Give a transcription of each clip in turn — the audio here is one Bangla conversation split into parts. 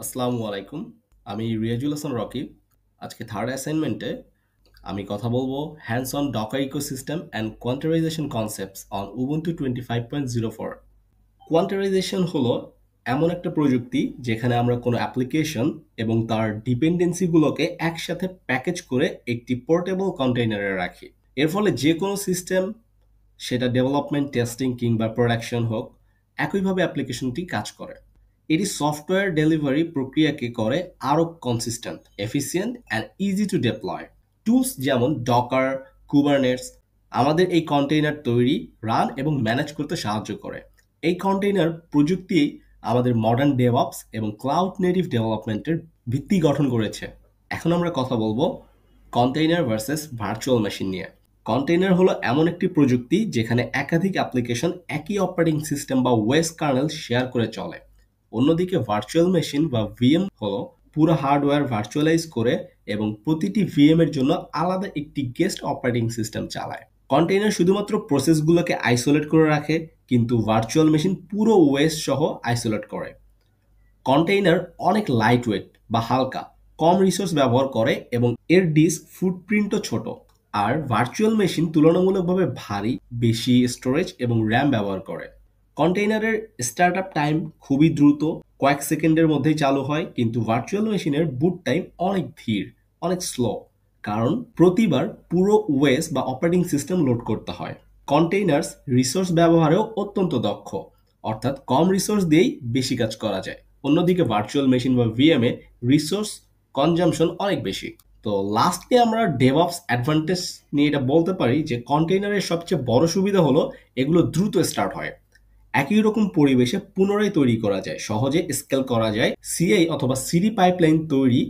আসসালামু আলাইকুম। আমি রিয়াজুল হাসান রকিব। আজকে থার্ড অ্যাসাইনমেন্টে আমি কথা বলবো hands on Docker ecosystem and quantization concepts on Ubuntu 25.04। Quantization হলো এমন একটা প্রযুক্তি যেখানে আমরা কোনো অ্যাপ্লিকেশন এবং তার ডিপেন্ডেন্সিগুলোকে একসাথে প্যাকেজ করে একটি পোর্টেবল কন্টেইনারে রাখি। এর ফলে যে কোনো সিস্টেম, সেটা ডেভেলপমেন্ট, টেস্টিং কিংবা প্রোডাকশন হোক, একইভাবে অ্যাপ্লিকেশনটি কাজ করে। এটি সফটওয়্যার ডেলিভারি প্রক্রিয়াকে করে আরও consistent, efficient and easy to deploy. Tools যেমন ডকার, কুবারনেটস আমাদের এই কন্টেইনার তৈরি, রান এবং ম্যানেজ করতে সাহায্য করে। এই কন্টেইনার প্রযুক্তি আমাদের মডার্ন ডেভঅপস এবং ক্লাউড নেটিভ ডেভেলপমেন্টের ভিত্তি গঠন করেছে। এখন আমরা কথা বলবো কন্টেইনার ভার্সেস ভার্চুয়াল মেশিন নিয়ে। কন্টেইনার হলো এমন একটি প্রযুক্তি যেখানে একাধিক অ্যাপ্লিকেশন একই অপারেটিং সিস্টেম বা ওয়েস কার্নেল শেয়ার করে চলে। অন্যদিকে ভার্চুয়াল মেশিন বা ভিএম হলো পুরো হার্ডওয়্যার ভার্চুয়ালাইজ করে এবং প্রতিটি ভিএম এর জন্য আলাদা একটি গেস্ট অপারেটিং সিস্টেম চালায়। কন্টেইনার শুধুমাত্র প্রসেসগুলোকে আইসোলেট করে রাখে, কিন্তু ভার্চুয়াল মেশিন পুরো ওয়েস সহ আইসোলেট করে। কন্টেইনার অনেক লাইটওয়েট বা হালকা, কম রিসোর্স ব্যবহার করে এবং এর ডিস্ক ফুটপ্রিন্টও ছোট। আর ভার্চুয়াল মেশিন তুলনামূলকভাবে ভারী, বেশি স্টোরেজ এবং র্যাম ব্যবহার করে। কন্টেইনারের স্টার্টআপ টাইম খুবই দ্রুত, কয়েক সেকেন্ডের মধ্যেই চালু হয়, কিন্তু ভার্চুয়াল মেশিনের বুট টাইম অনেক ধীর, অনেক স্লো, কারণ প্রতিবার পুরো ওয়েস বা অপারেটিং সিস্টেম লোড করতে হয়। কন্টেইনার্স রিসোর্স ব্যবহারেও অত্যন্ত দক্ষ, অর্থাৎ কম রিসোর্স দিয়েই বেশি কাজ করা যায়। অন্যদিকে ভার্চুয়াল মেশিন বা ভিএম এ রিসোর্স কনজাম্পশন অনেক বেশি। তো লাস্টে আমরা ডেভঅপস অ্যাডভান্টেজ নিয়ে এটা বলতে পারি যে কন্টেইনারের সবচেয়ে বড় সুবিধা হলো এগুলো দ্রুত স্টার্ট হয়, একই রকম পরিবেশে পুনরায় তৈরি করা যায়, সহজে স্কেল করা যায়, সিআই অথবা সিডি পাইপলাইন তৈরি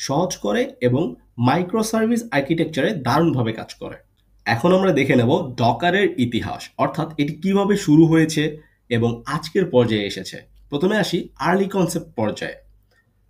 সহজ করে এবং মাইক্রো সার্ভিস আর্কিটেকচারে দারুণভাবে কাজ করে। এখন আমরা দেখে নেব ডকারের ইতিহাস, অর্থাৎ এটি কিভাবে শুরু হয়েছে এবং আজকের পর্যায়ে এসেছে। প্রথমে আসি আর্লি কনসেপ্ট পর্যায়ে।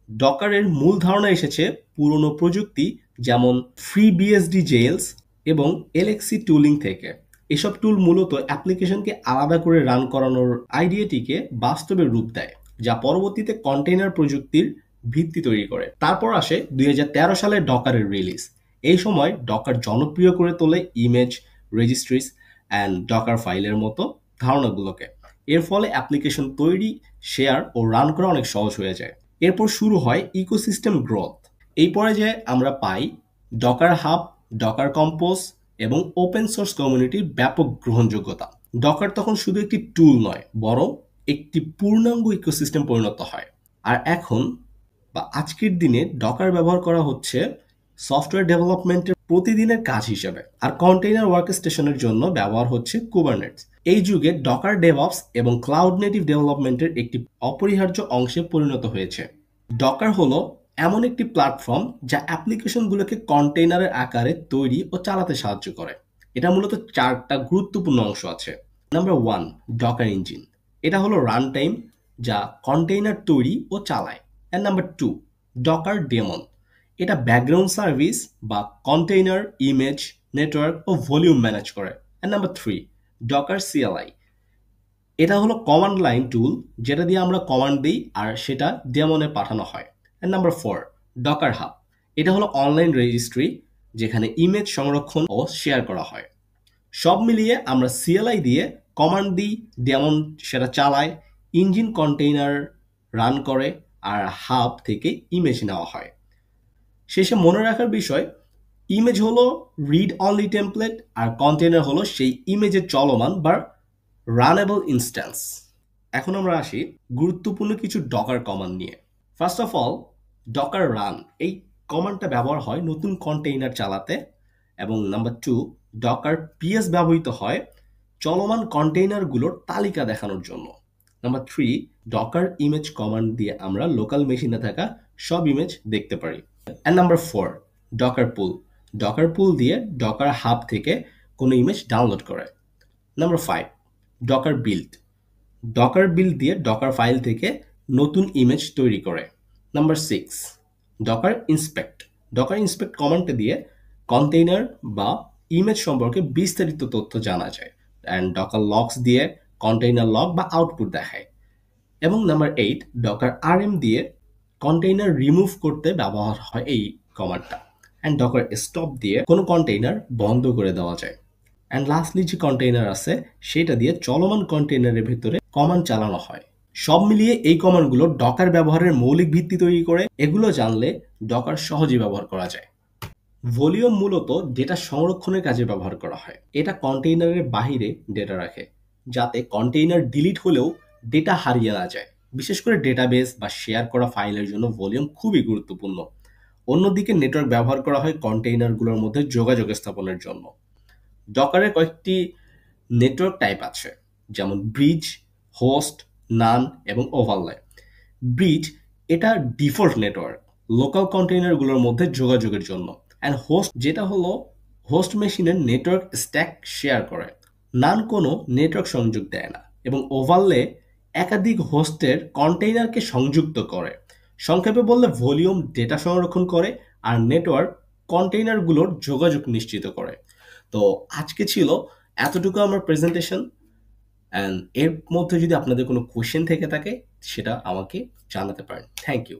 ডকারের মূল ধারণা এসেছে পুরনো প্রযুক্তি যেমন FreeBSD জেলস এবং LXC টুলিং থেকে। এসব টুল মূলত অ্যাপ্লিকেশনকে আলাদা করে রান করানোর আইডিয়াটিকে বাস্তবে রূপ দেয়, যা পরবর্তীতে কন্টেইনার প্রযুক্তির ভিত্তি তৈরি করে। তারপর আসে 2013 সালে ডকারের রিলিজ। এই সময় ডকার জনপ্রিয় করে তোলে ইমেজ রেজিস্ট্রিজ অ্যান্ড ডকার ফাইলের মতো ধারণাগুলোকে। এর ফলে অ্যাপ্লিকেশন তৈরি, শেয়ার ও রান করা অনেক সহজ হয়ে যায়। এরপর শুরু হয় ইকোসিস্টেম গ্রোথ। এই পর্যায়ে আমরা পাই ডকার হাব, ডকার কম্পোজ এবং ওপেন সোর্স কমিউনিটির ব্যাপক গ্রহণযোগ্যতা। ডকার তখন শুধু একটি টুল নয়, বরং একটি পূর্ণাঙ্গ ইকোসিস্টেম পরিণত হয়। আর এখন বা আজকের দিনে ডকার ব্যবহার করা হচ্ছে সফটওয়্যার ডেভেলপমেন্টের প্রতিদিনের কাজ হিসেবে, আর কন্টেইনার ওয়ার্কস্টেশনের জন্য ব্যবহার হচ্ছে কুবারনেটস। এই যুগে ডকার ডেভঅপস এবং ক্লাউড নেটিভ ডেভেলপমেন্টের একটি অপরিহার্য অংশে পরিণত হয়েছে। ডকার হলো এমন একটি প্ল্যাটফর্ম যা অ্যাপ্লিকেশনগুলোকে কন্টেইনারের আকারে তৈরি ও চালাতে সাহায্য করে। এটা মূলত চারটা গুরুত্বপূর্ণ অংশ আছে। Number 1, Docker engine. এটা হলো রান টাইম যা কন্টেইনার তৈরি ও চালায়। And number 2, Docker daemon. এটা ব্যাকগ্রাউন্ড সার্ভিস বা কন্টেইনার, ইমেজ, নেটওয়ার্ক ও ভলিউম ম্যানেজ করে। And number 3, Docker CLI. এটা হলো কমান্ড লাইন টুল যেটা দিয়ে আমরা কমান্ড দিই আর সেটা ডেমনে পাঠানো হয়। And number 4, Docker hub. এটা হলো অনলাইন রেজিস্ট্রি যেখানে ইমেজ সংরক্ষণ ও শেয়ার করা হয়। সব মিলিয়ে আমরা সিএলআই দিয়ে কমান্ড দিই, ডেমন সেটা চালায়, ইঞ্জিন কন্টেইনার রান করে, আর হাব থেকে ইমেজ নেওয়া হয়। শেষে মনে রাখার বিষয়, ইমেজ হলো রিড অনলি টেমপ্লেট আর কন্টেইনার হলো সেই ইমেজের চলমান বা রানেবল ইনস্ট্যান্স। এখন আমরা আসি গুরুত্বপূর্ণ কিছু ডকার কমান্ড নিয়ে। First of all, Docker run, এই কমান্ডটা ব্যবহার হয় নতুন কন্টেইনার চালাতে। এবং নাম্বার 2, ডকার পিএস ব্যবহৃত হয় চলমান কন্টেইনারগুলোর তালিকা দেখানোর জন্য। নাম্বার 3, ডকার ইমেজ কমান্ড দিয়ে আমরা লোকাল মেশিনে থাকা সব ইমেজ দেখতে পারি। And number 4, Docker pull. Docker pull দিয়ে ডকার হাব থেকে কোনো ইমেজ ডাউনলোড করে। Number 5, Docker build. Docker build দিয়ে ডকার ফাইল থেকে নতুন ইমেজ তৈরি করে। Number 6, Docker inspect. Docker inspect কমান্ডটা দিয়ে কন্টেইনার বা ইমেজ সম্পর্কে বিস্তারিত তথ্য জানা যায়। অ্যান্ড ডকার লগস দিয়ে কন্টেইনার লগ বা আউটপুট দেখায়। এবং নাম্বার 8, ডকার আরএম দিয়ে কন্টেইনার রিমুভ করতে ব্যবহার হয় এই কমান্ডটা। অ্যান্ড ডকার স্টপ দিয়ে কোনো কন্টেইনার বন্ধ করে দেওয়া যায়। অ্যান্ড লাস্টলি যে কন্টেইনার আছে সেটা দিয়ে চলমান কন্টেইনারের ভিতরে কমান্ড চালানো হয়। সব মিলিয়ে এই কমান্ডগুলো ডকার ব্যবহারের মৌলিক ভিত্তি তৈরি করে। এগুলো জানলে ডকার সহজেই ব্যবহার করা যায়। ভলিউম মূলত ডেটা সংরক্ষণের কাজে ব্যবহার করা হয়। এটা কন্টেইনারের বাহিরে ডেটা রাখে, যাতে কন্টেইনার ডিলিট হলেও ডেটা হারিয়ে না যায়। বিশেষ করে ডেটাবেস বা শেয়ার করা ফাইলের জন্য ভলিউম খুবই গুরুত্বপূর্ণ। অন্যদিকে নেটওয়ার্ক ব্যবহার করা হয় কন্টেইনারগুলোর মধ্যে যোগাযোগ স্থাপনের জন্য। ডকারের কয়েকটি নেটওয়ার্ক টাইপ আছে, যেমন ব্রিজ, হোস্ট, নান এবং ওভারলে। ব্রিজ এটা ডিফল্ট নেটওয়ার্ক লোকাল কন্টেইনারগুলোর মধ্যে যোগাযোগের জন্য। অ্যান্ড হোস্ট যেটা হলো হোস্ট মেশিনের নেটওয়ার্ক স্ট্যাক শেয়ার করে। নান কোনো নেটওয়ার্ক সংযোগ দেয় না। এবং ওভারলে একাধিক হোস্টের কন্টেইনারকে সংযুক্ত করে। সংক্ষেপে বললে ভলিউম ডেটা সংরক্ষণ করে আর নেটওয়ার্ক কন্টেইনারগুলোর যোগাযোগ নিশ্চিত করে। তো আজকে ছিল এতটুকু আমার প্রেজেন্টেশন। অ্যান্ড এর মধ্যে যদি আপনাদের কোনো কোয়েশ্চেন থেকে থাকে সেটা আমাকে জানাতে পারেন। Thank you.